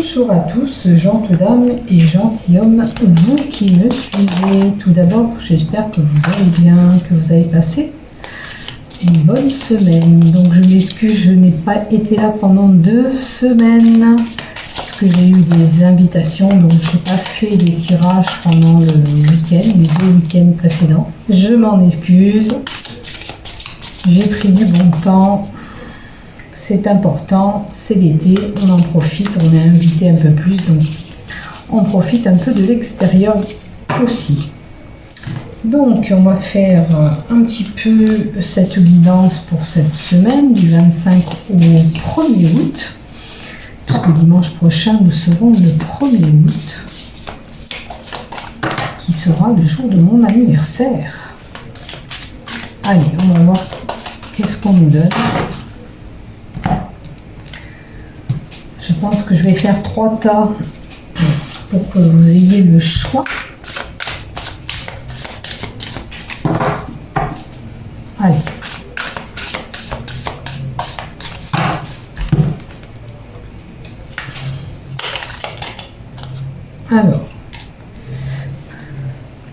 Bonjour à tous, gentes dames et gentilshommes, vous qui me suivez. Tout d'abord, j'espère que vous allez bien, que vous avez passé une bonne semaine. Donc je m'excuse, je n'ai pas été là pendant 2 semaines parce que j'ai eu des invitations, donc je n'ai pas fait des tirages pendant le week-end, les 2 week-ends précédents. Je m'en excuse, j'ai pris du bon temps. C'est important, c'est l'été, on en profite, on est invité un peu plus, donc on profite un peu de l'extérieur aussi. Donc on va faire un petit peu cette guidance pour cette semaine, du 25 au 1er août. Parce que dimanche prochain, nous serons le 1er août, qui sera le jour de mon anniversaire. Allez, on va voir qu'est-ce qu'on nous donne. Je pense que je vais faire 3 tas pour que vous ayez le choix. Allez. Alors,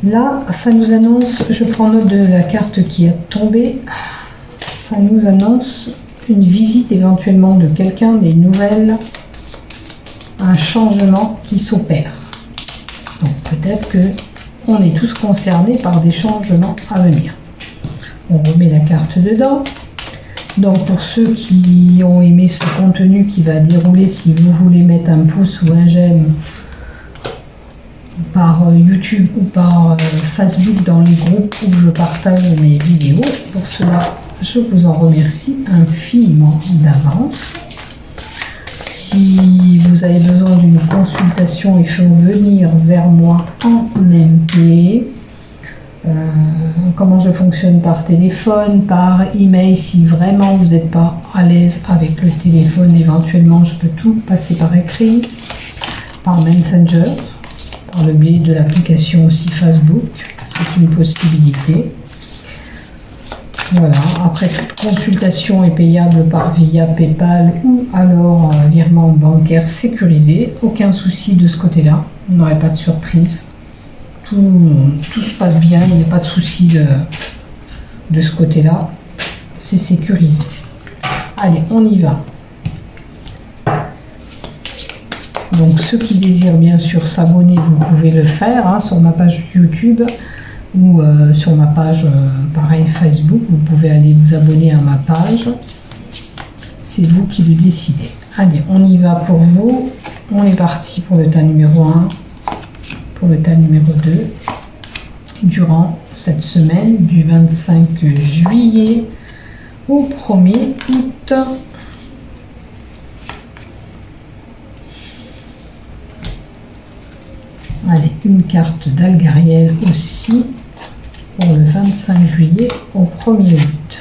là, ça nous annonce, je prends note de la carte qui est tombée, ça nous annonce une visite éventuellement de quelqu'un, des nouvelles, un changement qui s'opère. Donc peut-être que on est tous concernés par des changements à venir. On remet la carte dedans. Donc pour ceux qui ont aimé ce contenu qui va dérouler, si vous voulez mettre un pouce ou un j'aime par YouTube ou par Facebook dans les groupes où je partage mes vidéos, pour cela je vous en remercie infiniment d'avance. Si vous avez besoin d'une consultation, il faut venir vers moi en MP. Comment je fonctionne par téléphone, par email, si vraiment vous n'êtes pas à l'aise avec le téléphone, éventuellement je peux tout passer par écrit, par Messenger, par le biais de l'application aussi Facebook, c'est une possibilité. Voilà, après toute consultation est payable via PayPal ou alors virement bancaire sécurisé. Aucun souci de ce côté-là, on n'aurait pas de surprise. Tout se passe bien, il n'y a pas de souci de ce côté-là. C'est sécurisé. Allez, on y va. Donc ceux qui désirent bien sûr s'abonner, vous pouvez le faire sur ma page YouTube. Ou sur ma page, pareil, Facebook, vous pouvez aller vous abonner à ma page. C'est vous qui le décidez. Allez, on y va pour vous. On est parti pour le tas numéro 1, pour le tas numéro 2. Durant cette semaine, du 25 juillet au 1er août. Allez, une carte d'Algariel aussi. Pour le 25 juillet au 1er août.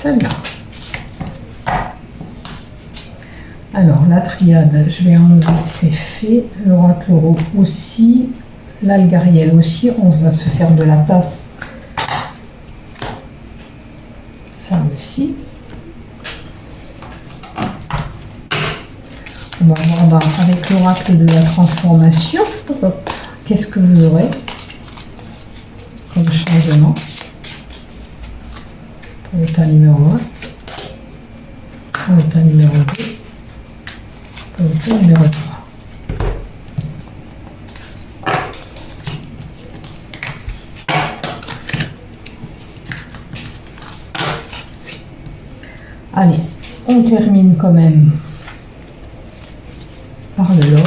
Celle-là. Alors la triade, je vais enlever, c'est fait. L'oracle euro aussi. L'Algariel aussi. On va se faire de la place. Ça aussi. On va voir avec l'oracle de la transformation. Qu'est-ce que vous aurez comme changement? Pour le tas numéro 1, pour le tas numéro 2, pour le tas numéro 3. Allez, on termine quand même par le lot.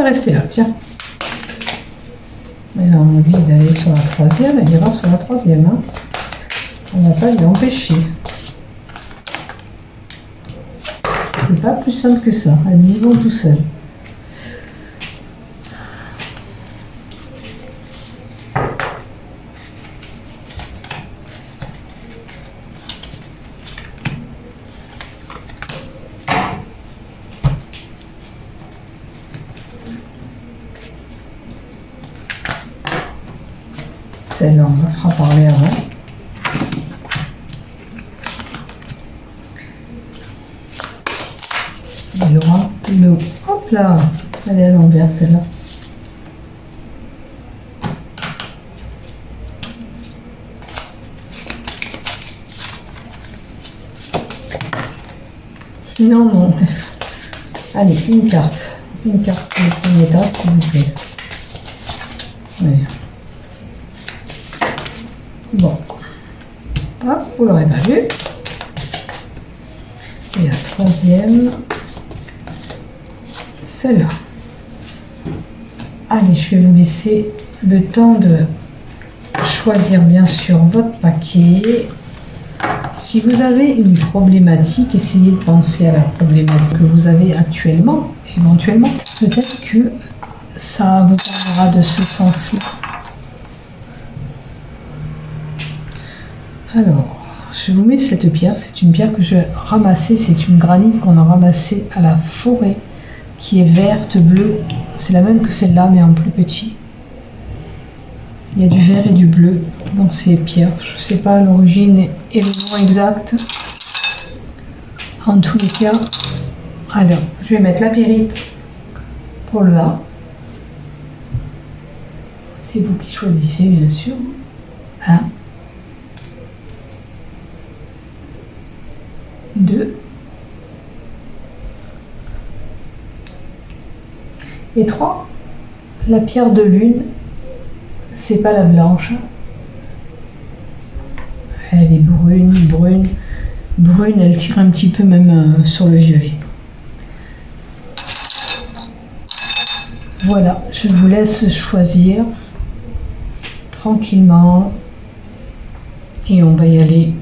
rester là, tiens. Elle a envie d'aller sur la troisième, elle ira sur la troisième. Hein. On ne va pas lui empêcher. C'est pas plus simple que ça. Elles y vont tout seules. Celle-là, on la fera parler avant. Il aura le... Hop là, elle est à l'envers celle-là. Non, non. Allez, une carte. Une carte pour le premier tas, s'il vous plaît. Oui. Bon. Hop, vous l'aurez pas vu. Et la troisième, celle-là. Allez, je vais vous laisser le temps de choisir bien sûr votre paquet. Si vous avez une problématique, essayez de penser à la problématique que vous avez actuellement. Éventuellement, peut-être que ça vous parlera de ce sens-là. Alors, je vous mets cette pierre. C'est une pierre que j'ai ramassée. C'est une granite qu'on a ramassée à la forêt, qui est verte, bleue. C'est la même que celle-là, mais en plus petit. Il y a du vert et du bleu dans ces pierres. Je ne sais pas l'origine et le nom exact. En tous les cas, alors, je vais mettre la pyrite pour le A. C'est vous qui choisissez, bien sûr. 1, 2 et 3. La pierre de lune, c'est pas la blanche. Elle est brune, brune, brune. Elle tire un petit peu même sur le violet. Voilà, je vous laisse choisir tranquillement et on va y aller.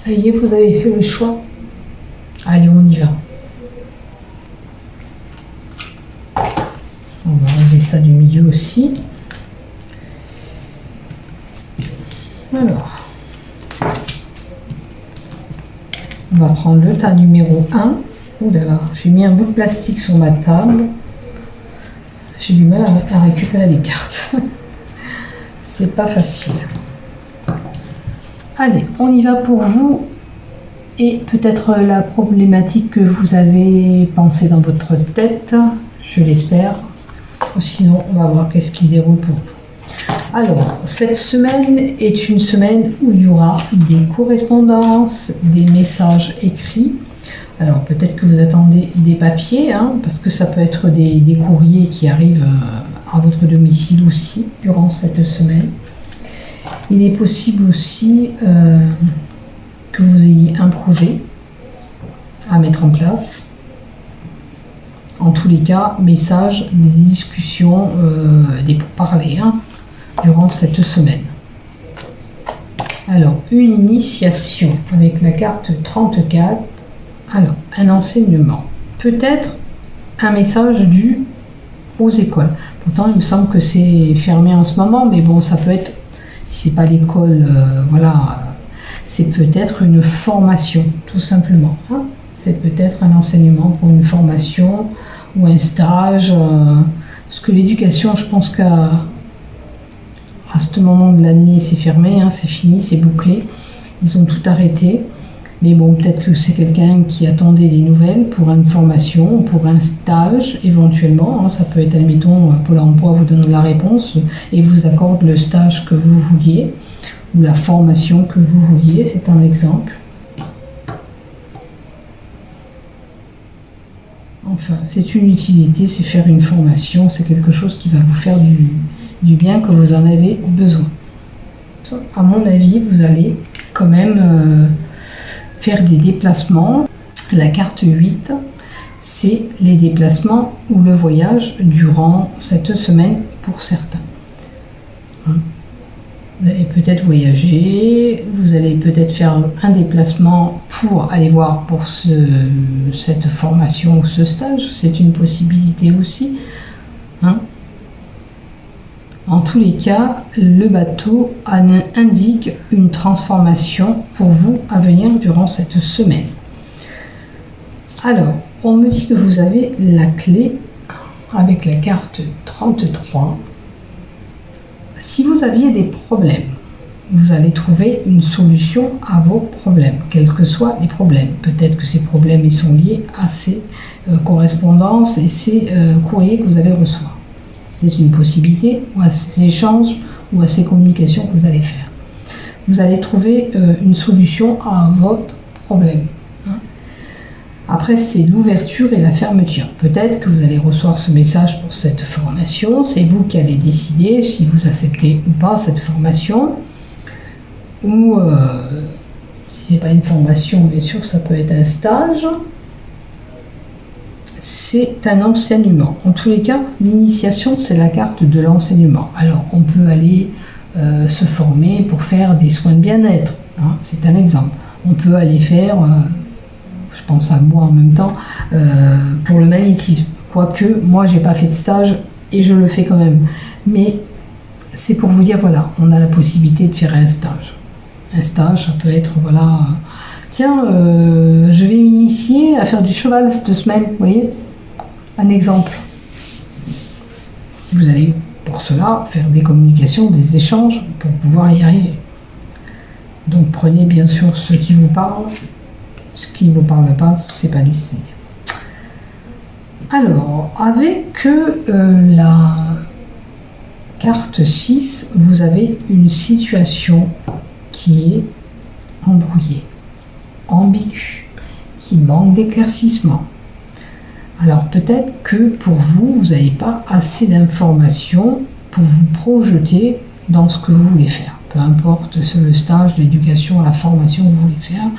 Ça y est, vous avez fait le choix. Allez, on y va. On va enlever ça du milieu aussi. Alors, on va prendre le tas numéro 1. Ouh là là, j'ai mis un bout de plastique sur ma table. J'ai du mal à récupérer les cartes. C'est pas facile. Allez, on y va pour vous. Et peut-être la problématique que vous avez pensée dans votre tête, je l'espère. Sinon, on va voir qu'est-ce qui se déroule pour vous. Alors, cette semaine est une semaine où il y aura des correspondances, des messages écrits. Alors, peut-être que vous attendez des papiers, hein, parce que ça peut être des courriers qui arrivent à votre domicile aussi, durant cette semaine. Il est possible aussi que vous ayez un projet à mettre en place. En tous les cas, messages, des discussions, des pourparlers durant cette semaine. Alors, une initiation avec la carte 34. Alors, un enseignement. Peut-être un message dû aux écoles. Pourtant, il me semble que c'est fermé en ce moment, mais bon, ça peut être, si c'est pas l'école, voilà, c'est peut-être une formation, tout simplement. Hein. C'est peut-être un enseignement pour une formation ou un stage. Parce que l'éducation, je pense qu'à ce moment de l'année, c'est fermé, hein, c'est fini, c'est bouclé. Ils ont tout arrêté. Mais bon, peut-être que c'est quelqu'un qui attendait des nouvelles pour une formation, pour un stage éventuellement. Hein, ça peut être, admettons, Pôle emploi vous donne la réponse et vous accorde le stage que vous vouliez ou la formation que vous vouliez. C'est un exemple. Enfin, c'est une utilité, c'est faire une formation, c'est quelque chose qui va vous faire du bien, que vous en avez besoin. À mon avis, vous allez quand même faire des déplacements. La carte 8, c'est les déplacements ou le voyage durant cette semaine pour certains. Vous allez peut-être voyager, vous allez peut-être faire un déplacement pour aller voir pour cette formation ou ce stage, c'est une possibilité aussi. En tous les cas, le bateau indique une transformation pour vous à venir durant cette semaine. Alors, on me dit que vous avez la clé avec la carte 33. Si vous aviez des problèmes, vous allez trouver une solution à vos problèmes, quels que soient les problèmes. Peut-être que ces problèmes ils sont liés à ces correspondances et ces courriers que vous allez recevoir. C'est une possibilité, ou à ces échanges, ou à ces communications que vous allez faire. Vous allez trouver une solution à votre problème. Après, c'est l'ouverture et la fermeture. Peut-être que vous allez recevoir ce message pour cette formation. C'est vous qui allez décider si vous acceptez ou pas cette formation. Ou si ce n'est pas une formation, bien sûr, ça peut être un stage. C'est un enseignement. En tous les cas, l'initiation, c'est la carte de l'enseignement. Alors, on peut aller se former pour faire des soins de bien-être. C'est un exemple. On peut aller faire... je pense à moi en même temps, pour le magnétisme. Quoique, moi, j'ai pas fait de stage et je le fais quand même. Mais c'est pour vous dire, voilà, on a la possibilité de faire un stage. Un stage, ça peut être, voilà, tiens, je vais m'initier à faire du cheval cette semaine, vous voyez, un exemple. Vous allez, pour cela, faire des communications, des échanges pour pouvoir y arriver. Donc, prenez bien sûr ce qui vous parle. Ce qui ne vous parle pas, c'est pas destiné. Alors, avec la carte 6, vous avez une situation qui est embrouillée, ambiguë, qui manque d'éclaircissement. Alors, peut-être que pour vous, vous n'avez pas assez d'informations pour vous projeter dans ce que vous voulez faire. Peu importe le stage, l'éducation, la formation que vous voulez faire,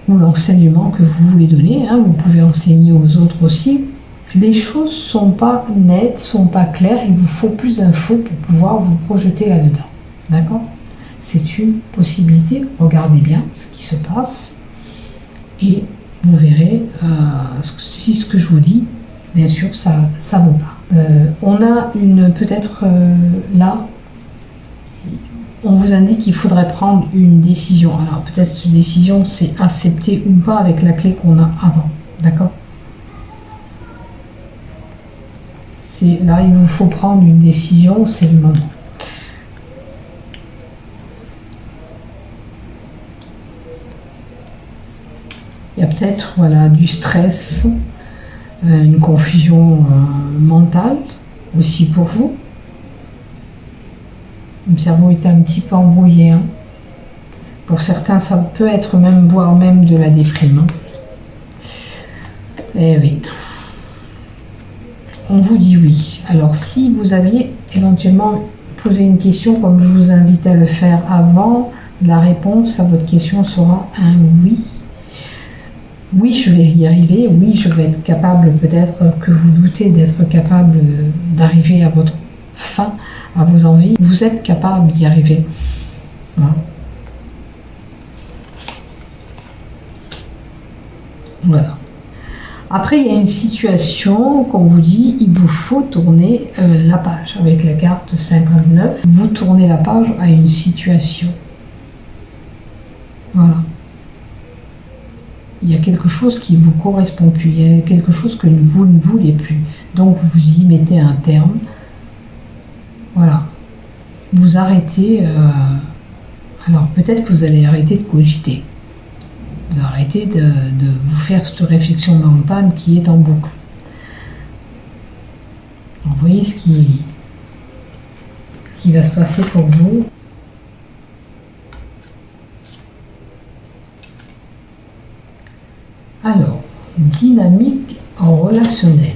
ou l'enseignement que vous voulez donner, vous pouvez enseigner aux autres aussi. Les choses sont pas nettes, sont pas claires, il vous faut plus d'infos pour pouvoir vous projeter là-dedans. D'accord ? C'est une possibilité, regardez bien ce qui se passe et vous verrez si ce que je vous dis, bien sûr, ça vaut pas. On a peut-être là, on vous indique qu'il faudrait prendre une décision. Alors peut-être cette décision, c'est accepter ou pas avec la clé qu'on a avant. D'accord ? Là, il vous faut prendre une décision, c'est le moment. Il y a peut-être du stress, une confusion mentale aussi pour vous. Le cerveau est un petit peu embrouillé. Pour certains, ça peut être voire même de la déprime. Eh oui. On vous dit oui. Alors, si vous aviez éventuellement posé une question, comme je vous invite à le faire avant, la réponse à votre question sera un oui. Oui, je vais y arriver. Oui, je vais être capable, peut-être que vous doutez d'être capable d'arriver à votre fin, à vos envies. Vous êtes capable d'y arriver. Voilà. Après, il y a une situation qu'on vous dit, il vous faut tourner la page. Avec la carte 59, vous tournez la page à une situation. Voilà. Il y a quelque chose qui ne vous correspond plus, il y a quelque chose que vous ne voulez plus. Donc, vous y mettez un terme. Voilà. Vous arrêtez. Alors, peut-être que vous allez arrêter de cogiter. Vous arrêtez de vous faire cette réflexion mentale qui est en boucle. Alors, vous voyez ce qui va se passer pour vous. Alors, dynamique relationnelle.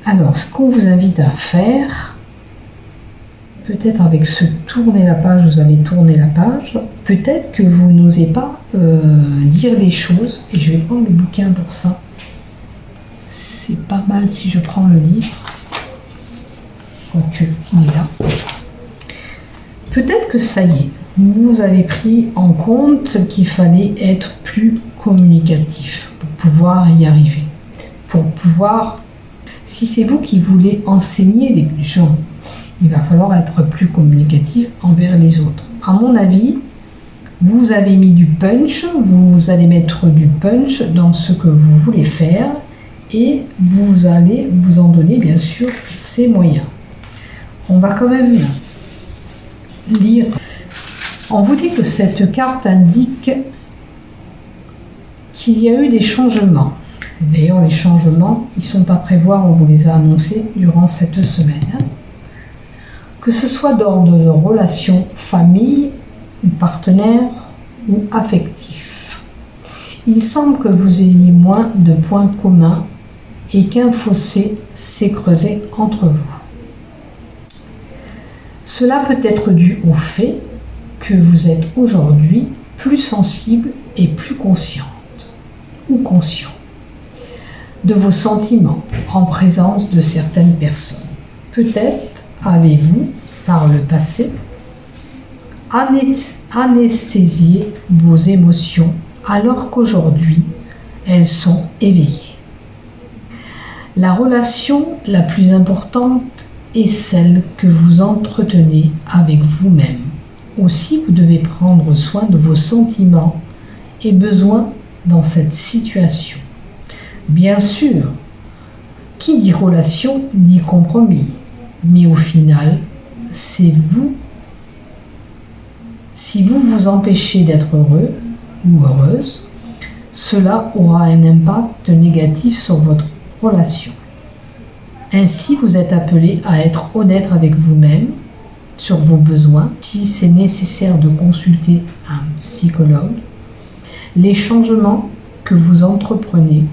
Alors, ce qu'on vous invite à faire, Peut-être avec ce tourner la page, vous allez tourner la page. Peut-être que vous n'osez pas dire les choses. Et je vais prendre le bouquin pour ça. C'est pas mal si je prends le livre. Quoique, il est là. Peut-être que ça y est, vous avez pris en compte qu'il fallait être plus communicatif pour pouvoir y arriver. Pour pouvoir, si c'est vous qui voulez enseigner les gens, il va falloir être plus communicatif envers les autres. À mon avis, vous avez mis du punch, vous allez mettre du punch dans ce que vous voulez faire et vous allez vous en donner bien sûr ces moyens. On va quand même lire. On vous dit que cette carte indique qu'il y a eu des changements. D'ailleurs, les changements, ils sont à prévoir, on vous les a annoncés durant cette semaine. Que ce soit d'ordre de relation, famille, ou partenaire, ou affectif. Il semble que vous ayez moins de points communs et qu'un fossé s'est creusé entre vous. Cela peut être dû au fait que vous êtes aujourd'hui plus sensible et plus consciente ou conscient de vos sentiments en présence de certaines personnes. Peut-être avez-vous, par le passé, anesthésié vos émotions alors qu'aujourd'hui, elles sont éveillées. La relation la plus importante est celle que vous entretenez avec vous-même. Aussi, vous devez prendre soin de vos sentiments et besoins dans cette situation. Bien sûr, qui dit relation dit compromis, mais au final, c'est vous. Si vous vous empêchez d'être heureux ou heureuse, cela aura un impact négatif sur votre relation. Ainsi, vous êtes appelé à être honnête avec vous-même sur vos besoins. Si c'est nécessaire de consulter un psychologue, les changements que vous entreprenez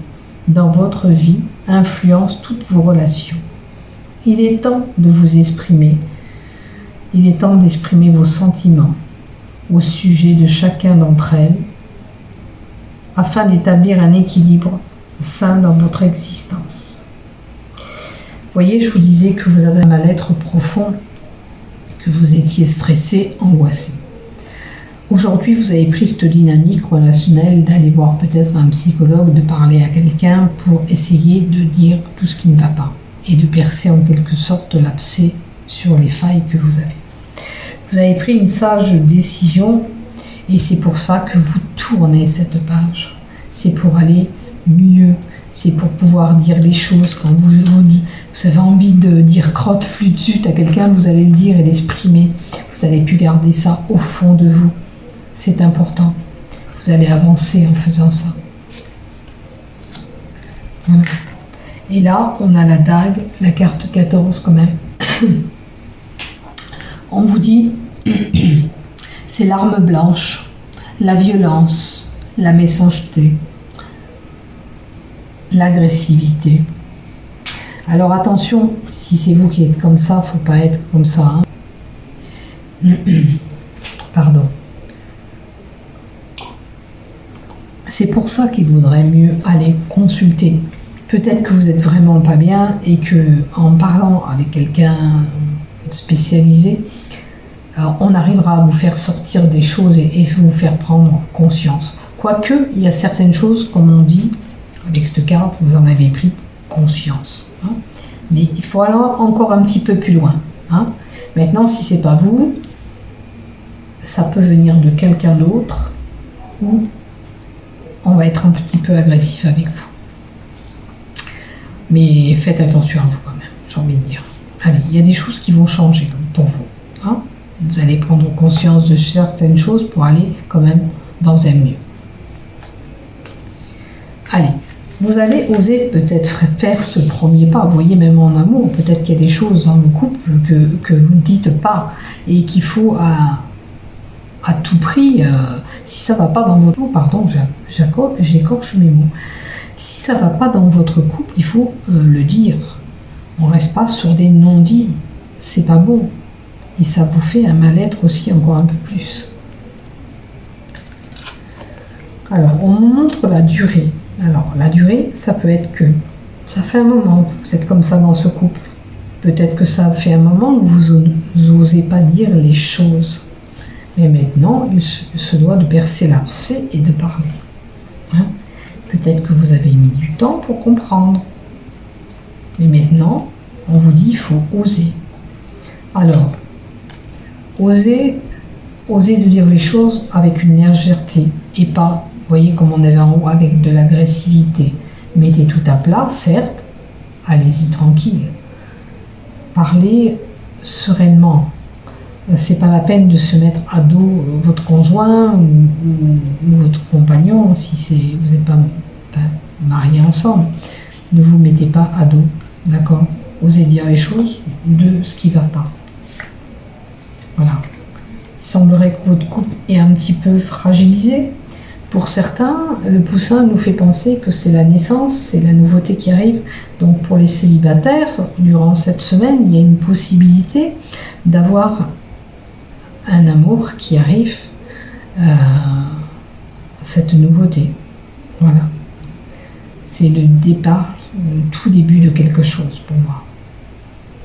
dans votre vie influencent toutes vos relations. Il est temps de vous exprimer. Il est temps d'exprimer vos sentiments au sujet de chacun d'entre elles afin d'établir un équilibre sain dans votre existence. Vous voyez, je vous disais que vous avez un mal-être profond, que vous étiez stressé, angoissé. Aujourd'hui, vous avez pris cette dynamique relationnelle d'aller voir peut-être un psychologue, de parler à quelqu'un pour essayer de dire tout ce qui ne va pas et de percer en quelque sorte l'abcès sur les failles que vous avez. Vous avez pris une sage décision et c'est pour ça que vous tournez cette page. C'est pour aller mieux, c'est pour pouvoir dire les choses. Quand vous avez envie de dire crotte, flûte, zut à quelqu'un, vous allez le dire et l'exprimer. Vous n'allez plus garder ça au fond de vous. C'est important. Vous allez avancer en faisant ça. Voilà. Et là, on a la dague, la carte 14 quand même. On vous dit, c'est l'arme blanche, la violence, la méchanceté, l'agressivité. Alors attention, si c'est vous qui êtes comme ça, faut pas être comme ça. Hein. Pardon. C'est pour ça qu'il vaudrait mieux aller consulter. Peut-être que vous êtes vraiment pas bien et que en parlant avec quelqu'un spécialisé, on arrivera à vous faire sortir des choses et vous faire prendre conscience. Quoique, il y a certaines choses, comme on dit, avec cette carte, vous en avez pris conscience. Hein. Mais il faut aller encore un petit peu plus loin. Hein. Maintenant, si c'est pas vous, ça peut venir de quelqu'un d'autre ou on va être un petit peu agressif avec vous. Mais faites attention à vous quand même, j'ai envie de dire. Allez, il y a des choses qui vont changer pour vous. Hein. Vous allez prendre conscience de certaines choses pour aller quand même dans un mieux. Allez, vous allez oser peut-être faire ce premier pas. Vous voyez, même en amour, peut-être qu'il y a des choses dans le couple que vous ne dites pas et qu'il faut à tout prix, si ça ne va pas dans votre couple, pardon, j'écorche mes mots. Si ça ne va pas dans votre couple, il faut le dire. On ne reste pas sur des non-dits. C'est pas bon. et ça vous fait un mal-être aussi encore un peu plus. Alors, on nous montre la durée. Alors, la durée, ça peut être que ça fait un moment que vous êtes comme ça dans ce couple. Peut-être que ça fait un moment que vous n'osez pas dire les choses. Mais maintenant, il se doit de percer l'abcès et de parler. Hein? Peut-être que vous avez mis du temps pour comprendre. Mais maintenant, on vous dit qu'il faut oser. Alors, oser de dire les choses avec une légèreté et pas, vous voyez, comme on avait en haut, avec de l'agressivité. Mettez tout à plat, certes, allez-y tranquille. Parlez sereinement. C'est pas la peine de se mettre à dos votre conjoint ou votre compagnon si vous n'êtes pas mariés ensemble. Ne vous mettez pas à dos, d'accord? Osez dire les choses de ce qui ne va pas. Voilà. Il semblerait que votre couple est un petit peu fragilisé. Pour certains, le poussin nous fait penser que c'est la naissance, c'est la nouveauté qui arrive. Donc pour les célibataires, durant cette semaine, il y a une possibilité d'avoir un amour qui arrive, cette nouveauté. Voilà. C'est le départ, le tout début de quelque chose pour moi.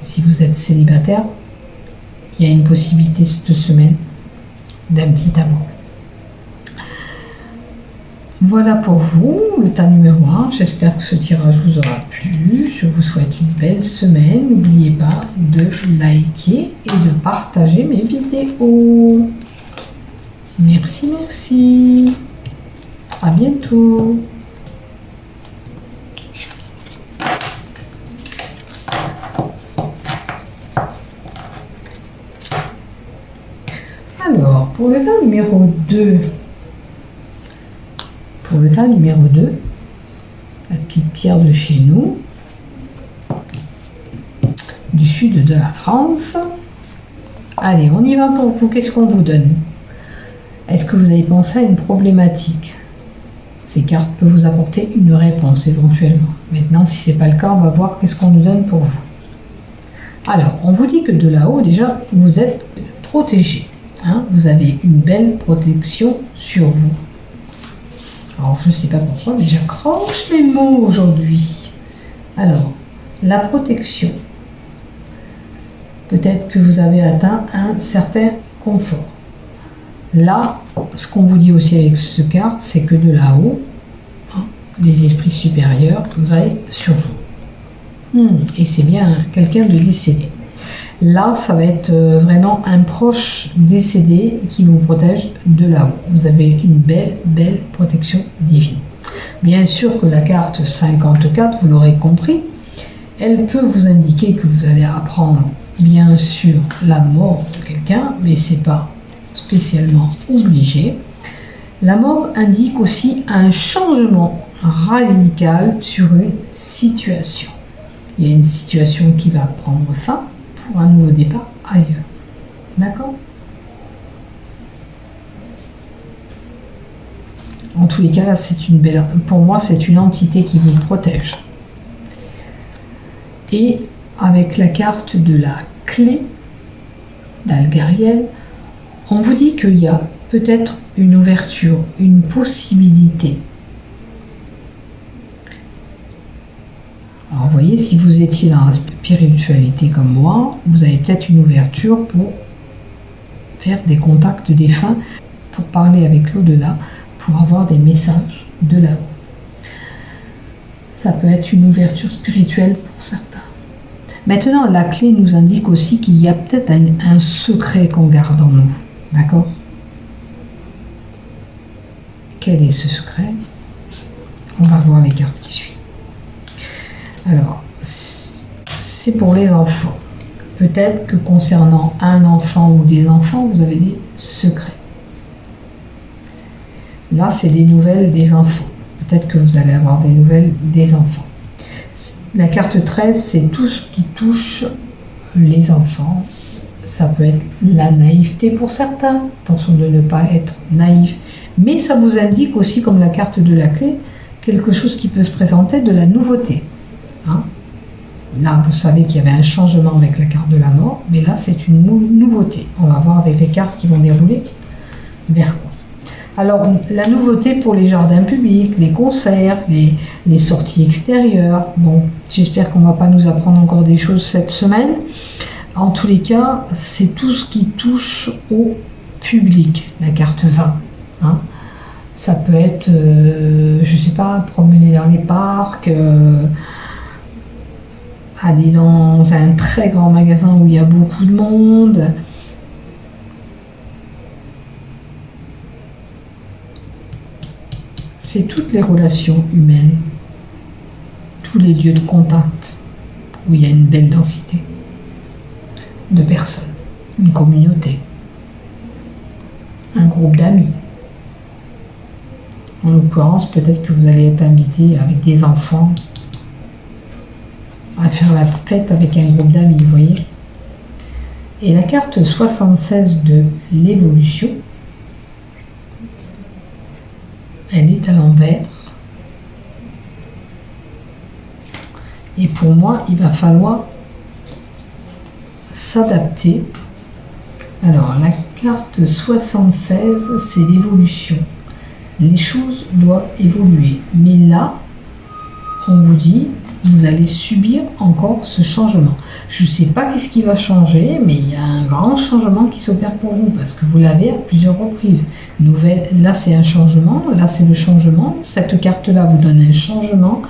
Si vous êtes célibataire, il y a une possibilité cette semaine d'un petit amour. Voilà pour vous, le tas numéro 1. J'espère que ce tirage vous aura plu. Je vous souhaite une belle semaine. N'oubliez pas de liker et de partager mes vidéos. Merci, merci. À bientôt. Alors, pour le tas numéro 2, la petite pierre de chez nous, du sud de la France. Allez, on y va pour vous. Qu'est-ce qu'on vous donne? Est-ce que vous avez pensé à une problématique? Ces cartes peuvent vous apporter une réponse éventuellement. Maintenant, si ce n'est pas le cas, on va voir qu'est-ce qu'on nous donne pour vous. Alors, on vous dit que de là-haut, déjà, vous êtes protégé. Hein, vous avez une belle protection sur vous. Alors, je ne sais pas pourquoi, mais j'accroche les mots aujourd'hui. Alors, la protection. Peut-être que vous avez atteint un certain confort. Là, ce qu'on vous dit aussi avec cette carte, c'est que de là-haut, les esprits supérieurs veillent sur vous. Et c'est bien quelqu'un de décédé. Là, ça va être vraiment un proche décédé qui vous protège de là-haut. Vous avez une belle protection divine. Bien sûr que la carte 54, vous l'aurez compris, elle peut vous indiquer que vous allez apprendre, bien sûr, la mort de quelqu'un, mais ce n'est pas spécialement obligé. La mort indique aussi un changement radical sur une situation. Il y a une situation qui va prendre fin pour un nouveau départ ailleurs. D'accord? En tous les cas, là, c'est une belle. Pour moi, c'est une entité qui vous protège. Et avec la carte de la clé d'Algariel, on vous dit qu'il y a peut-être une ouverture, une possibilité. Alors, vous voyez, si vous étiez dans la spiritualité comme moi, vous avez peut-être une ouverture pour faire des contacts défunts, pour parler avec l'au-delà, pour avoir des messages de là-haut. Ça peut être une ouverture spirituelle pour certains. Maintenant, la clé nous indique aussi qu'il y a peut-être un secret qu'on garde en nous. D'accord? Quel est ce secret? On va voir les cartes qui suivent. Alors, c'est pour les enfants. Peut-être que concernant un enfant ou des enfants, vous avez des secrets. Là, c'est des nouvelles des enfants. Peut-être que vous allez avoir des nouvelles des enfants. La carte 13, c'est tout ce qui touche les enfants. Ça peut être la naïveté pour certains. Attention de ne pas être naïf. Mais ça vous indique aussi, comme la carte de la clé, quelque chose qui peut se présenter de la nouveauté. Hein? Là, vous savez qu'il y avait un changement avec la carte de la mort, mais là, c'est une nouveauté. On va voir avec les cartes qui vont dérouler vers quoi. Alors, la nouveauté pour les jardins publics, les concerts, les sorties extérieures. Bon, j'espère qu'on ne va pas nous apprendre encore des choses cette semaine. En tous les cas, c'est tout ce qui touche au public, la carte 20. Hein. Ça peut être, je ne sais pas, promener dans les parcs, aller dans un très grand magasin où il y a beaucoup de monde. C'est toutes les relations humaines, tous les lieux de contact où il y a une belle densité de personnes, une communauté, un groupe d'amis. En l'occurrence, peut-être que vous allez être invité avec des enfants à faire la fête avec un groupe d'amis, vous voyez. Et la carte 76 de l'évolution, elle est à l'envers. Et pour moi, il va falloir s'adapter. Alors, la carte 76, c'est l'évolution. Les choses doivent évoluer. Mais là, on vous dit, vous allez subir encore ce changement. Je ne sais pas qu'est-ce qui va changer, mais il y a un grand changement qui s'opère pour vous, parce que vous l'avez à plusieurs reprises. Là, c'est un changement, là, c'est le changement. Cette carte-là vous donne un changement.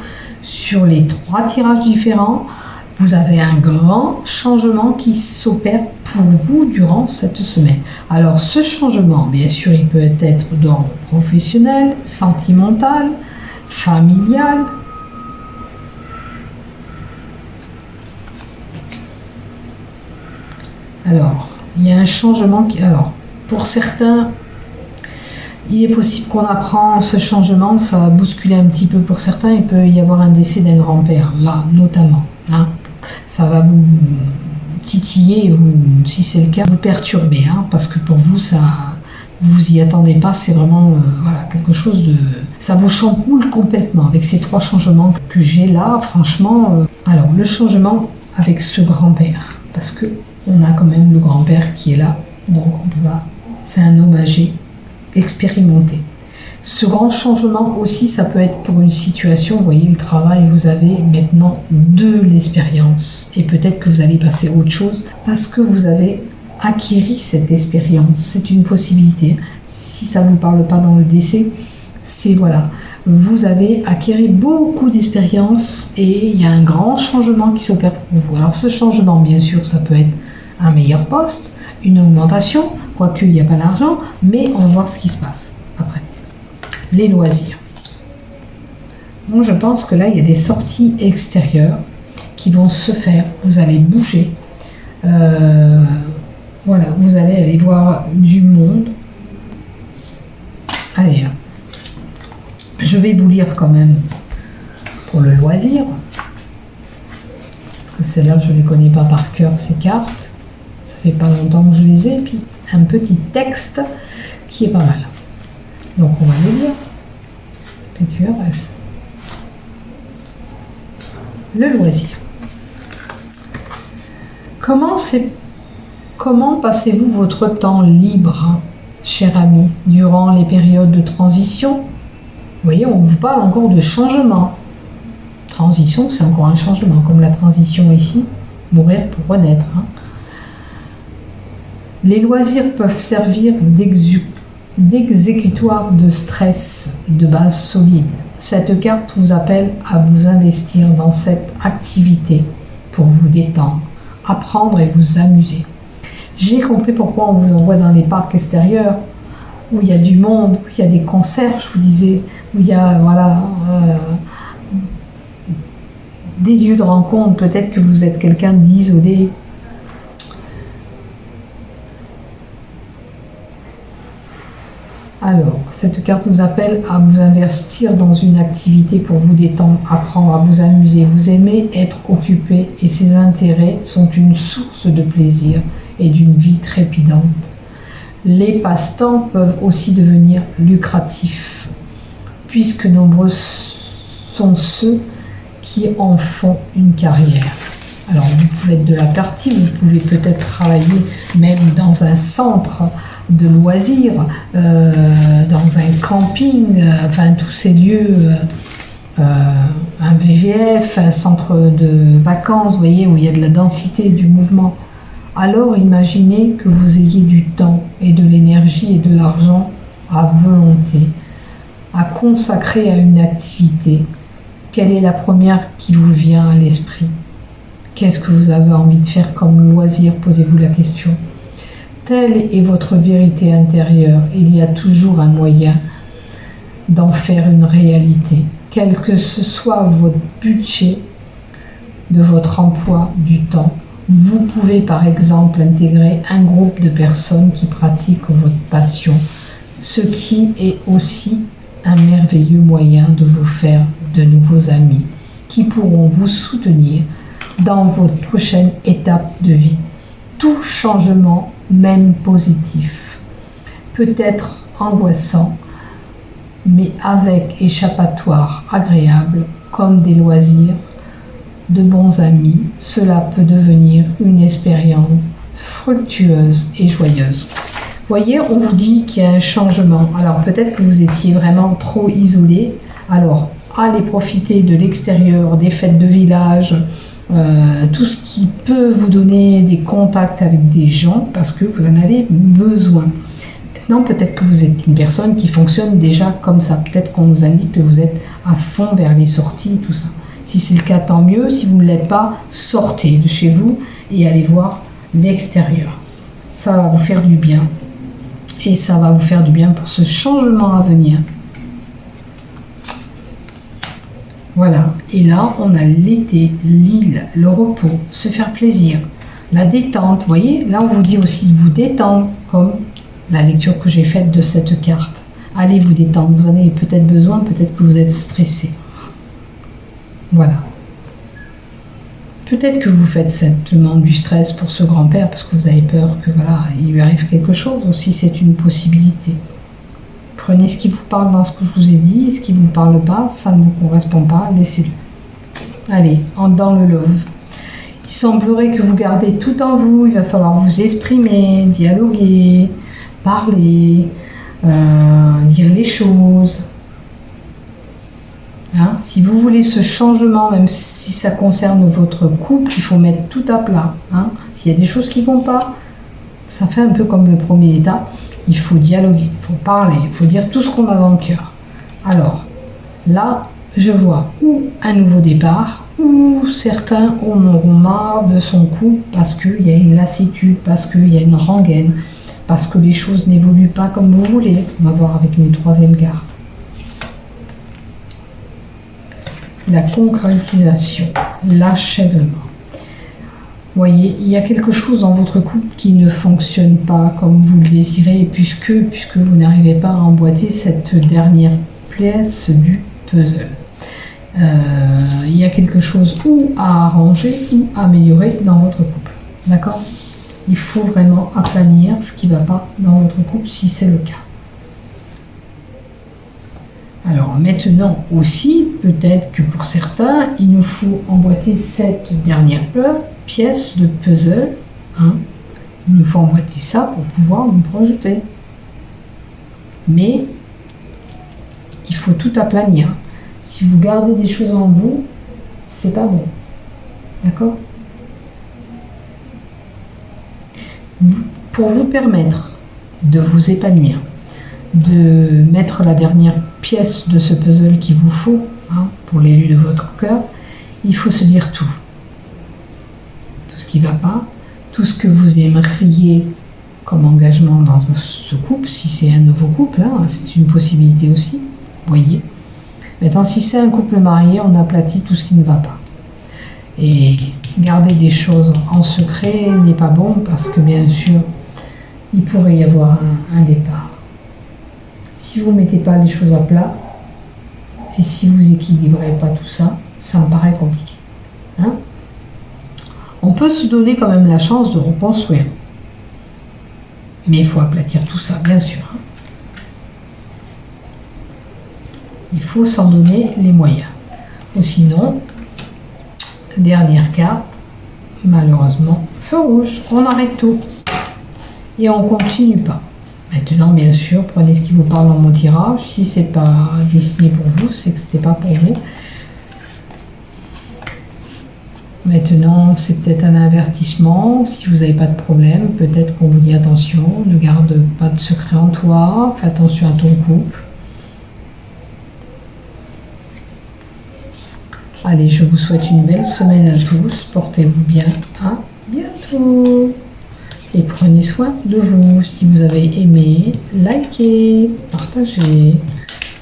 Sur les 3 tirages différents, vous avez un grand changement qui s'opère pour vous durant cette semaine. Alors, ce changement, bien sûr, il peut être d'ordre professionnel, sentimental, familial. Alors, il y a un changement qui... Alors, pour certains, il est possible qu'on apprend ce changement, ça va bousculer un petit peu pour certains. Il peut y avoir un décès d'un grand-père, là, notamment. Hein. Ça va vous titiller, ou si c'est le cas, vous perturber, hein, parce que pour vous, ça, vous y attendez pas. C'est vraiment voilà, quelque chose de... Ça vous chamboule complètement avec ces 3 changements que j'ai là, franchement. Alors, le changement avec ce grand-père, parce que on a quand même le grand-père qui est là, donc on peut pas... C'est un homme âgé, expérimenté. Ce grand changement aussi, ça peut être pour une situation, vous voyez, le travail, vous avez maintenant de l'expérience, et peut-être que vous allez passer à autre chose, parce que vous avez acquis cette expérience. C'est une possibilité. Si ça ne vous parle pas dans le décès, c'est voilà, vous avez acquis beaucoup d'expérience, et il y a un grand changement qui s'opère pour vous. Alors ce changement, bien sûr, ça peut être un meilleur poste, une augmentation, quoique il n'y a pas d'argent, mais on va voir ce qui se passe après. Les loisirs. Moi, je pense que là, il y a des sorties extérieures qui vont se faire. Vous allez bouger. Voilà, vous allez aller voir du monde. Allez, je vais vous lire quand même pour le loisir. Parce que celles-là, je ne les connais pas par cœur, ces cartes. Ça fait pas longtemps que je les ai. Puis un petit texte qui est pas mal. Donc on va le lire. PQRS. Le loisir. Comment passez-vous votre temps libre, cher ami, durant les périodes de transition? Vous voyez, on vous parle encore de changement. Transition, c'est encore un changement, comme la transition ici, mourir pour renaître. Hein. Les loisirs peuvent servir d'exécutoire de stress de base solide. Cette carte vous appelle à vous investir dans cette activité pour vous détendre, apprendre et vous amuser. J'ai compris pourquoi on vous envoie dans les parcs extérieurs où il y a du monde, où il y a des concerts, je vous disais, où il y a voilà, des lieux de rencontre. Peut-être que vous êtes quelqu'un d'isolé. Alors, cette carte nous appelle à vous investir dans une activité pour vous détendre, apprendre à vous amuser. Vous aimez être occupé et ces intérêts sont une source de plaisir et d'une vie trépidante. Les passe-temps peuvent aussi devenir lucratifs, puisque nombreux sont ceux qui en font une carrière. Alors vous pouvez être de la partie, vous pouvez peut-être travailler même dans un centre de loisirs, dans un camping, enfin tous ces lieux, un VVF, un centre de vacances, vous voyez, où il y a de la densité, du mouvement. Alors imaginez que vous ayez du temps et de l'énergie et de l'argent à volonté, à consacrer à une activité. Quelle est la première qui vous vient à l'esprit? Qu'est-ce que vous avez envie de faire comme loisir? Posez-vous la question. Telle est votre vérité intérieure. Il y a toujours un moyen d'en faire une réalité. Quel que ce soit votre budget de votre emploi du temps, vous pouvez par exemple intégrer un groupe de personnes qui pratiquent votre passion, ce qui est aussi un merveilleux moyen de vous faire de nouveaux amis qui pourront vous soutenir dans votre prochaine étape de vie. Tout changement, même positif, peut être angoissant, mais avec échappatoire agréable, comme des loisirs, de bons amis, cela peut devenir une expérience fructueuse et joyeuse. Voyez, on vous dit qu'il y a un changement. Alors peut-être que vous étiez vraiment trop isolé. Alors allez profiter de l'extérieur, des fêtes de village, tout ce qui peut vous donner des contacts avec des gens parce que vous en avez besoin. Maintenant, peut-être que vous êtes une personne qui fonctionne déjà comme ça. Peut-être qu'on vous indique que vous êtes à fond vers les sorties, tout ça. Si c'est le cas, tant mieux. Si vous ne l'êtes pas, sortez de chez vous et allez voir l'extérieur. Ça va vous faire du bien. Et ça va vous faire du bien pour ce changement à venir. Voilà. Et là, on a l'été, l'île, le repos, se faire plaisir, la détente. Vous voyez, là, on vous dit aussi de vous détendre, comme la lecture que j'ai faite de cette carte. Allez vous détendre. Vous en avez peut-être besoin, peut-être que vous êtes stressé. Voilà. Peut-être que vous faites simplement du stress pour ce grand-père parce que vous avez peur que voilà, il lui arrive quelque chose aussi, c'est une possibilité. Prenez ce qui vous parle dans ce que je vous ai dit, ce qui ne vous parle pas, ça ne vous correspond pas, laissez-le. Allez, dans le love. Il semblerait que vous gardez tout en vous, il va falloir vous exprimer, dialoguer, parler, dire les choses. Hein? Si vous voulez ce changement, même si ça concerne votre couple, il faut mettre tout à plat. Hein? S'il y a des choses qui ne vont pas, ça fait un peu comme le premier état. Il faut dialoguer, il faut parler, il faut dire tout ce qu'on a dans le cœur. Alors, là, je vois ou un nouveau départ, ou certains en auront marre de son couple parce qu'il y a une lassitude, parce qu'il y a une rengaine, parce que les choses n'évoluent pas comme vous voulez. On va voir avec une troisième carte. La concrétisation, l'achèvement. Vous voyez, il y a quelque chose dans votre couple qui ne fonctionne pas comme vous le désirez, puisque vous n'arrivez pas à emboîter cette dernière pièce du puzzle. Il y a quelque chose ou à arranger ou à améliorer dans votre couple. D'accord? Il faut vraiment aplanir ce qui ne va pas dans votre couple si c'est le cas. Alors maintenant aussi, peut-être que pour certains, il nous faut emboîter cette dernière pièce de puzzle. Hein. Il nous faut emboîter ça pour pouvoir nous projeter. Mais il faut tout aplanir. Si vous gardez des choses en vous, c'est pas bon. D'accord? Pour vous permettre de vous épanouir, de mettre la dernière pièce de ce puzzle qu'il vous faut, hein, pour l'élu de votre cœur, il faut se dire tout. Tout ce qui ne va pas, tout ce que vous aimeriez comme engagement dans ce couple, si c'est un nouveau couple, hein, c'est une possibilité aussi, voyez. Maintenant, si c'est un couple marié, on aplatit tout ce qui ne va pas. Et garder des choses en secret n'est pas bon parce que bien sûr, il pourrait y avoir un départ. Si vous ne mettez pas les choses à plat et si vous n'équilibrez pas tout ça, ça me paraît compliqué. Hein? On peut se donner quand même la chance de reconstruire. Mais il faut aplatir tout ça, bien sûr. Hein? Il faut s'en donner les moyens. Ou sinon, dernière carte, malheureusement, feu rouge, on arrête tout. Et on continue pas. Maintenant, bien sûr, prenez ce qui vous parle dans mon tirage. Si c'est pas destiné pour vous, c'est que c'était pas pour vous. Maintenant, c'est peut-être un avertissement. Si vous n'avez pas de problème, peut-être qu'on vous dit attention, ne garde pas de secret en toi, fais attention à ton couple. Allez, je vous souhaite une belle semaine à tous. Portez-vous bien. À bientôt. Et prenez soin de vous. Si vous avez aimé, likez, partagez.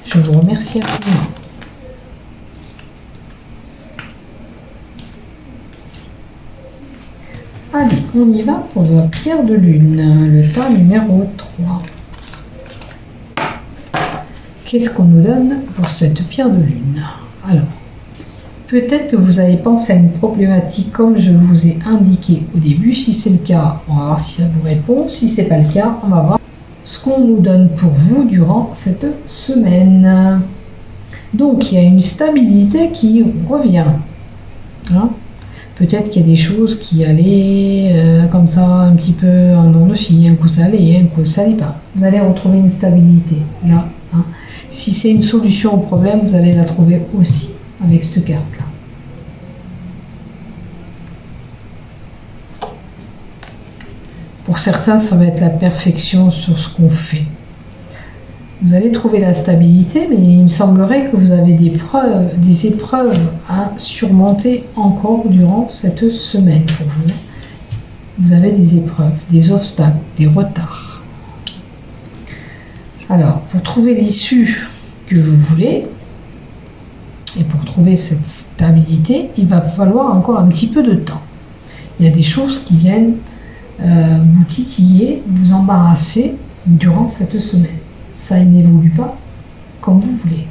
Je vous remercie infiniment. Allez, on y va pour la pierre de lune, le tas numéro 3. Qu'est-ce qu'on nous donne pour cette pierre de lune? Alors, peut-être que vous avez pensé à une problématique comme je vous ai indiqué au début. Si c'est le cas, on va voir si ça vous répond. Si ce n'est pas le cas, on va voir ce qu'on nous donne pour vous durant cette semaine. Donc, il y a une stabilité qui revient. Hein? Peut-être qu'il y a des choses qui allaient comme ça, un petit peu en dents de scie. Un coup ça allait, un coup ça allait pas. Vous allez retrouver une stabilité là. Hein? Si c'est une solution au problème, vous allez la trouver aussi avec cette carte-là. Pour certains, ça va être la perfection sur ce qu'on fait. Vous allez trouver la stabilité, mais il me semblerait que vous avez des épreuves à surmonter encore durant cette semaine pour vous. Vous avez des épreuves, des obstacles, des retards. Alors, pour trouver l'issue que vous voulez, et pour trouver cette stabilité, il va falloir encore un petit peu de temps. Il y a des choses qui viennent vous titiller, vous embarrasser durant cette semaine. Ça n'évolue pas comme vous voulez.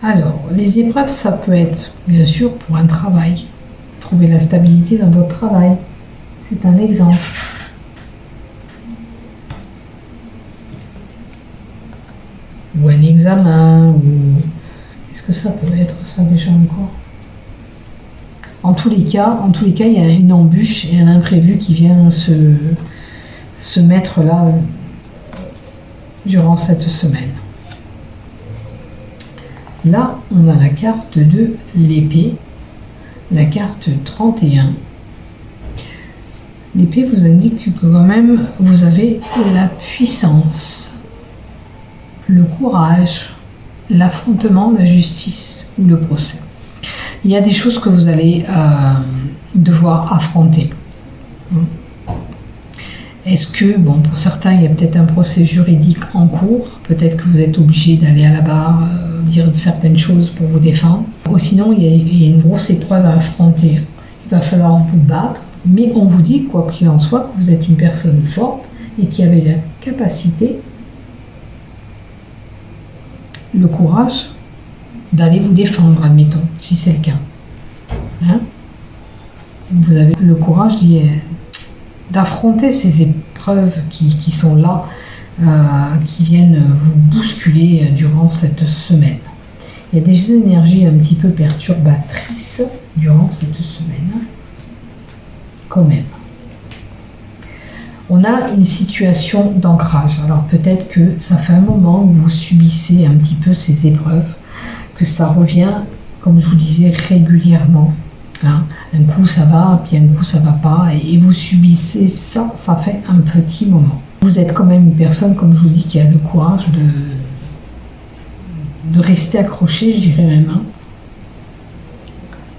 Alors, les épreuves, ça peut être, bien sûr, pour un travail. Trouver la stabilité dans votre travail. C'est un exemple. Ou un examen, ou... Qu'est-ce que ça peut être, ça, déjà, encore? En tous les cas, il y a une embûche et un imprévu qui vient se mettre là durant cette semaine. Là, on a la carte de l'épée, la carte 31. L'épée vous indique que quand même, vous avez la puissance, le courage, l'affrontement, la justice ou le procès. Il y a des choses que vous allez devoir affronter. Est-ce que, bon, pour certains, il y a peut-être un procès juridique en cours, peut-être que vous êtes obligé d'aller à la barre, dire certaines choses pour vous défendre. Ou sinon, il y a une grosse épreuve à affronter. Il va falloir vous battre, mais on vous dit, quoi qu'il en soit, que vous êtes une personne forte et qui avait la capacité, le courage d'aller vous défendre, admettons, si c'est le cas. Hein? Vous avez le courage d'affronter ces épreuves qui sont là, qui viennent vous bousculer durant cette semaine. Il y a des énergies un petit peu perturbatrices durant cette semaine, quand même. On a une situation d'ancrage. Alors peut-être que ça fait un moment que vous subissez un petit peu ces épreuves, que ça revient, comme je vous disais, régulièrement. Hein. Un coup ça va, puis un coup ça va pas, et vous subissez ça, ça fait un petit moment. Vous êtes quand même une personne, comme je vous dis, qui a le courage de rester accroché, je dirais même, hein,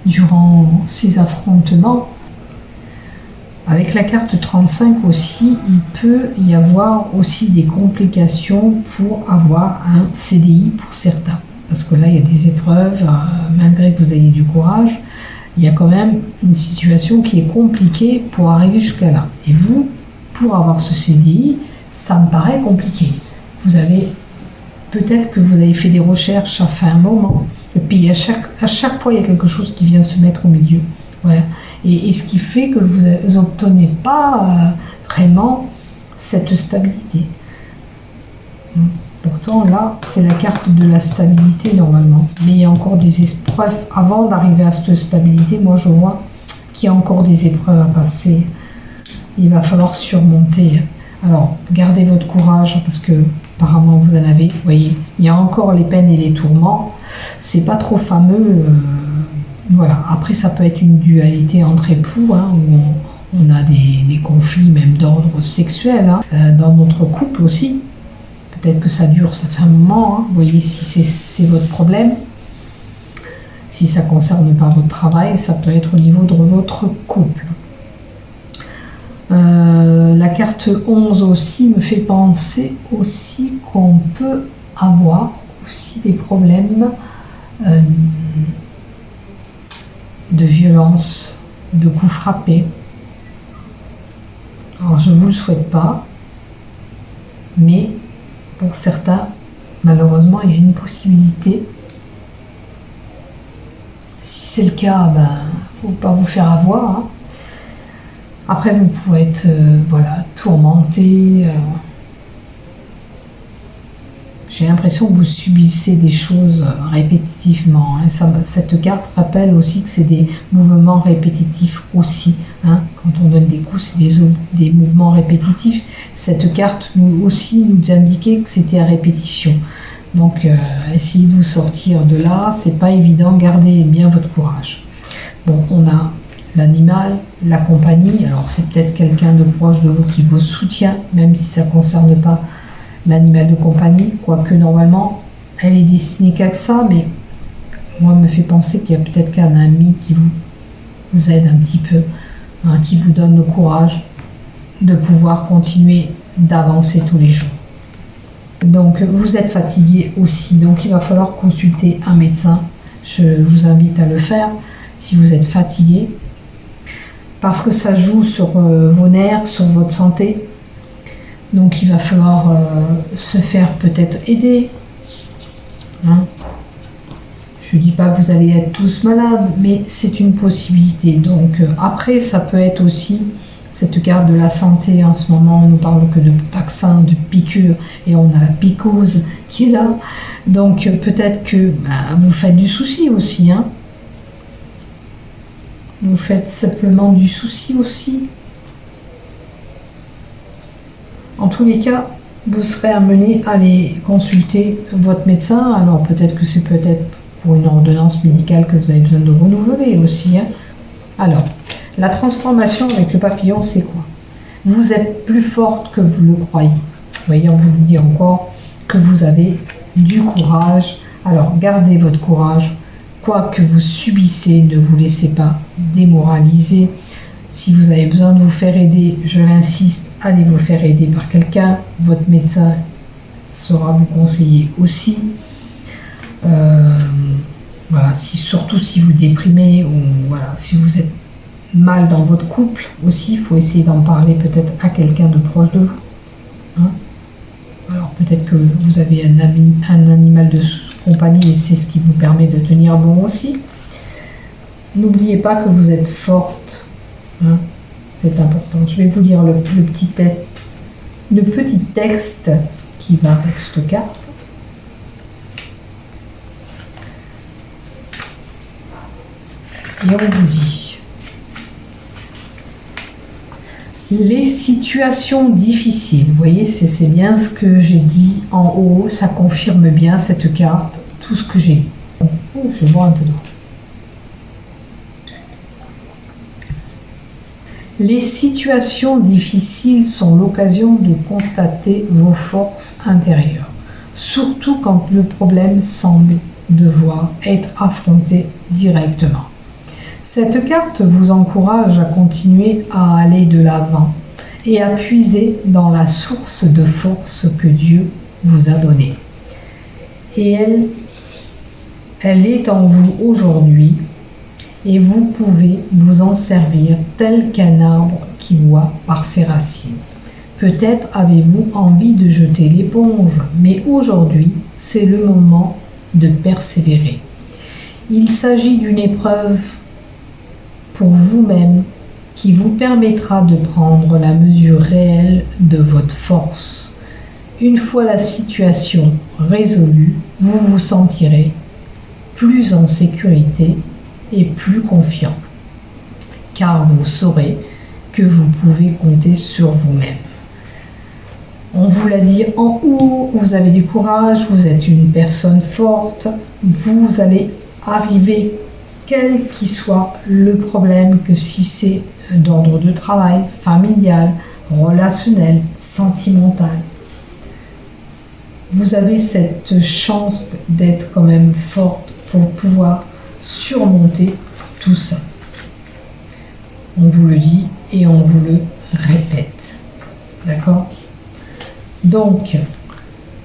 durant ces affrontements. Avec la carte 35 aussi, il peut y avoir aussi des complications pour avoir un CDI pour certains. Parce que là, il y a des épreuves, malgré que vous ayez du courage, il y a quand même une situation qui est compliquée pour arriver jusqu'à là. Et vous, pour avoir ce CDI, ça me paraît compliqué. Vous avez, peut-être que vous avez fait des recherches, ça fait un moment, et puis à chaque fois, il y a quelque chose qui vient se mettre au milieu. Voilà. Et ce qui fait que vous n'obtenez pas vraiment cette stabilité. Pourtant, là, c'est la carte de la stabilité normalement. Mais il y a encore encore des épreuves avant d'arriver à cette stabilité. Moi, je vois qu'il y a encore des épreuves à passer. Il va falloir surmonter. Alors, gardez votre courage parce que apparemment vous en avez. Vous voyez, il y a encore les peines et les tourments. C'est pas trop fameux. Voilà. Après, ça peut être une dualité entre époux, hein, où on a des conflits même d'ordre sexuel, hein, dans notre couple aussi. Peut-être que ça dure, ça fait un moment. Hein. Vous voyez, si c'est votre problème, si ça ne concerne pas votre travail, ça peut être au niveau de votre couple. La carte 11 aussi me fait penser aussi qu'on peut avoir aussi des problèmes de violence, de coups frappés. Alors je ne vous le souhaite pas, mais pour certains, malheureusement, il y a une possibilité. Si c'est le cas, il ne faut pas vous faire avoir. Hein. Après, vous pouvez être tourmenté. J'ai l'impression que vous subissez des choses répétitivement. Hein. Cette carte rappelle aussi que c'est des mouvements répétitifs aussi. Hein. Quand on donne des coups, c'est des mouvements répétitifs. Cette carte nous indiquait que c'était à répétition. Donc, essayez de vous sortir de là. C'est pas évident. Gardez bien votre courage. Bon, on a l'animal, la compagnie. Alors, c'est peut-être quelqu'un de proche de vous qui vous soutient, même si ça ne concerne pas l'animal de compagnie, quoique normalement elle est destinée qu'à ça, mais moi me fait penser qu'il y a peut-être qu'un ami qui vous aide un petit peu, hein, qui vous donne le courage de pouvoir continuer d'avancer tous les jours. Donc vous êtes fatigué aussi, donc il va falloir consulter un médecin. Je vous invite à le faire si vous êtes fatigué, parce que ça joue sur vos nerfs, sur votre santé. Donc il va falloir se faire peut-être aider. Hein. Je ne dis pas que vous allez être tous malades, mais c'est une possibilité. Donc après, ça peut être aussi cette carte de la santé. En ce moment, on ne parle que de vaccins, de piqûres, et on a la piquose qui est là. Donc peut-être que vous faites du souci aussi. Hein. Vous faites simplement du souci aussi. En tous les cas, vous serez amené à aller consulter votre médecin. Alors peut-être que c'est peut-être pour une ordonnance médicale que vous avez besoin de renouveler aussi. Hein. Alors, la transformation avec le papillon, c'est quoi? Vous êtes plus forte que vous le croyez. Vous voyez, on vous dit encore que vous avez du courage. Alors, gardez votre courage. Quoi que vous subissez, ne vous laissez pas démoraliser. Si vous avez besoin de vous faire aider, je l'insiste, allez vous faire aider par quelqu'un. Votre médecin saura vous conseiller aussi. Voilà, surtout si vous déprimez ou voilà, si vous êtes mal dans votre couple aussi, il faut essayer d'en parler peut-être à quelqu'un de proche de vous. Hein. Alors peut-être que vous avez un animal de compagnie et c'est ce qui vous permet de tenir bon aussi. N'oubliez pas que vous êtes forte. Hein. C'est important. Je vais vous lire le petit texte qui va avec cette carte. Et on vous dit: les situations difficiles. Vous voyez, c'est bien ce que j'ai dit en haut. Ça confirme bien cette carte, tout ce que j'ai dit. Je vais boire un peu d'eau. Les situations difficiles sont l'occasion de constater vos forces intérieures, surtout quand le problème semble devoir être affronté directement. Cette carte vous encourage à continuer à aller de l'avant et à puiser dans la source de force que Dieu vous a donnée. Et elle est en vous aujourd'hui. Et vous pouvez vous en servir tel qu'un arbre qui boit par ses racines. Peut-être avez-vous envie de jeter l'éponge, mais aujourd'hui, c'est le moment de persévérer. Il s'agit d'une épreuve pour vous-même qui vous permettra de prendre la mesure réelle de votre force. Une fois la situation résolue, vous vous sentirez plus en sécurité et plus confiant, car vous saurez que vous pouvez compter sur vous-même. On vous l'a dit en haut, vous avez du courage, vous êtes une personne forte, vous allez arriver, quel qu'il soit le problème, que si c'est d'ordre de travail, familial, relationnel, sentimental. Vous avez cette chance d'être quand même forte pour pouvoir surmonter tout ça. On vous le dit et on vous le répète. D'accord ? Donc,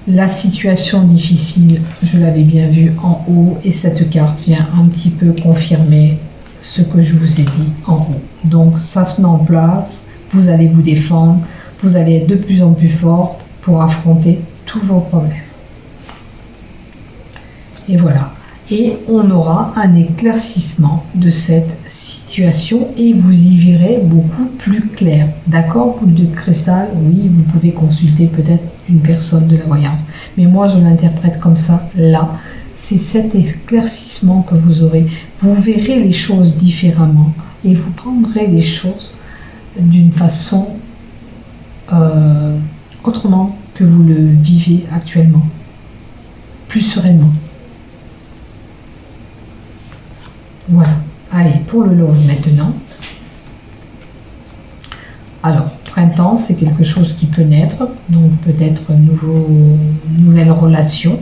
la situation difficile, je l'avais bien vu en haut et cette carte vient un petit peu confirmer ce que je vous ai dit en haut. Donc, ça se met en place, vous allez vous défendre, vous allez être de plus en plus forte pour affronter tous vos problèmes. Et voilà. Et on aura un éclaircissement de cette situation et vous y verrez beaucoup plus clair. D'accord, boule de cristal, oui, vous pouvez consulter peut-être une personne de la voyance. Mais moi, je l'interprète comme ça, là. C'est cet éclaircissement que vous aurez. Vous verrez les choses différemment et vous prendrez les choses d'une façon autrement que vous le vivez actuellement. Plus sereinement. Voilà. Allez, pour le love maintenant. Alors, printemps, c'est quelque chose qui peut naître, donc peut-être nouvelle relation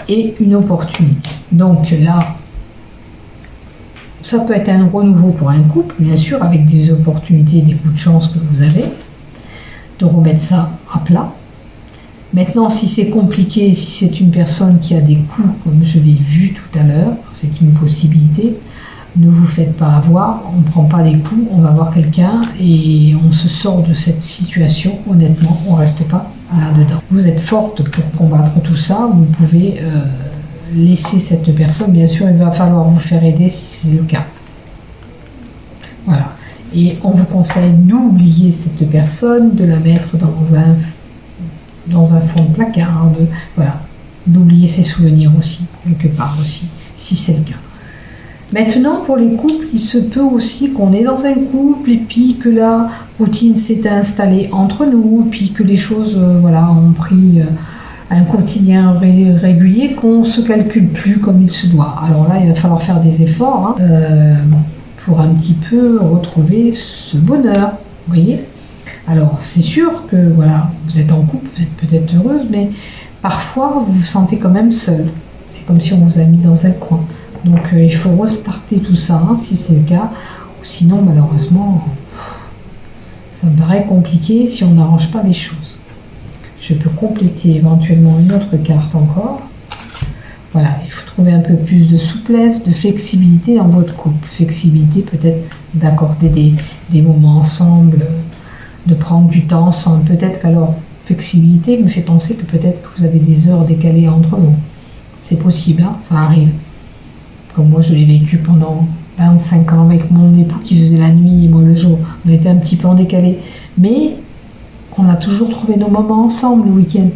et une opportunité. Donc là, ça peut être un renouveau pour un couple, bien sûr, avec des opportunités, des coups de chance que vous avez, de remettre ça à plat. Maintenant, si c'est compliqué, si c'est une personne qui a des coups, comme je l'ai vu tout à l'heure, c'est une possibilité, ne vous faites pas avoir, on ne prend pas des coups, on va voir quelqu'un et on se sort de cette situation, honnêtement, on ne reste pas là-dedans. Vous êtes forte pour combattre tout ça, vous pouvez laisser cette personne, bien sûr, il va falloir vous faire aider si c'est le cas. Voilà. Et on vous conseille d'oublier cette personne, de la mettre dans un fond de placard, voilà, d'oublier ses souvenirs aussi, quelque part aussi, si c'est le cas. Maintenant, pour les couples, il se peut aussi qu'on est dans un couple et puis que la routine s'est installée entre nous, puis que les choses ont pris un quotidien régulier, qu'on ne se calcule plus comme il se doit. Alors là, il va falloir faire des efforts pour un petit peu retrouver ce bonheur, vous voyez ? Alors, c'est sûr que vous êtes en couple, vous êtes peut-être heureuse, mais parfois, vous vous sentez quand même seule. C'est comme si on vous a mis dans un coin. Donc, il faut restarter tout ça, si c'est le cas. Sinon, malheureusement, ça me paraît compliqué si on n'arrange pas les choses. Je peux compléter éventuellement une autre carte encore. Voilà, il faut trouver un peu plus de souplesse, de flexibilité dans votre couple. Flexibilité, peut-être d'accorder des moments ensemble, de prendre du temps ensemble. Peut-être qu'alors, flexibilité me fait penser que peut-être que vous avez des heures décalées entre vous. C'est possible, ça arrive. Comme moi, je l'ai vécu pendant 25 ans avec mon époux qui faisait la nuit et moi le jour. On était un petit peu en décalé. Mais on a toujours trouvé nos moments ensemble le week-end.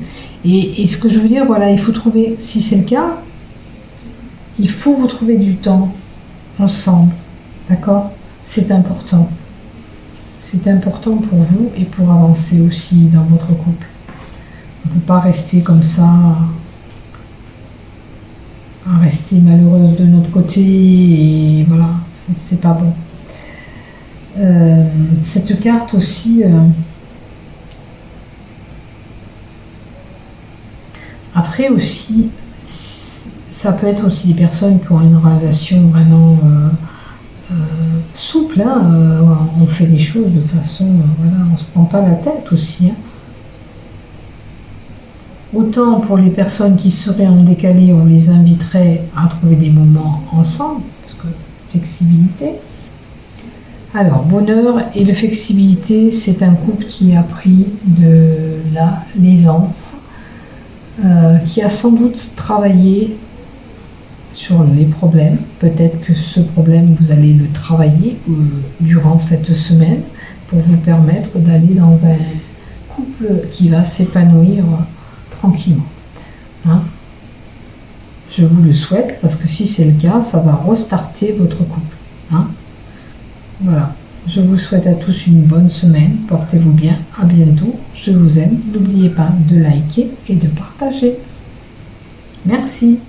Et ce que je veux dire, il faut trouver, si c'est le cas, il faut vous trouver du temps ensemble. D'accord ? C'est important. C'est important pour vous et pour avancer aussi dans votre couple. On ne peut pas rester comme ça, à rester malheureuse de notre côté, et voilà, c'est pas bon. Cette carte aussi, après aussi, ça peut être aussi des personnes qui ont une relation vraiment souple, on fait les choses de façon, on se prend pas la tête aussi. Autant pour les personnes qui seraient en décalé, on les inviterait à trouver des moments ensemble, parce que flexibilité. Alors, bonheur et de flexibilité, c'est un couple qui a pris de l'aisance, qui a sans doute travaillé sur les problèmes. Peut-être que ce problème, vous allez le travailler durant cette semaine pour vous permettre d'aller dans un couple qui va s'épanouir tranquillement. Je vous le souhaite parce que si c'est le cas, ça va restarter votre couple. Hein? Voilà. Je vous souhaite à tous une bonne semaine. Portez-vous bien. À bientôt. Je vous aime. N'oubliez pas de liker et de partager. Merci.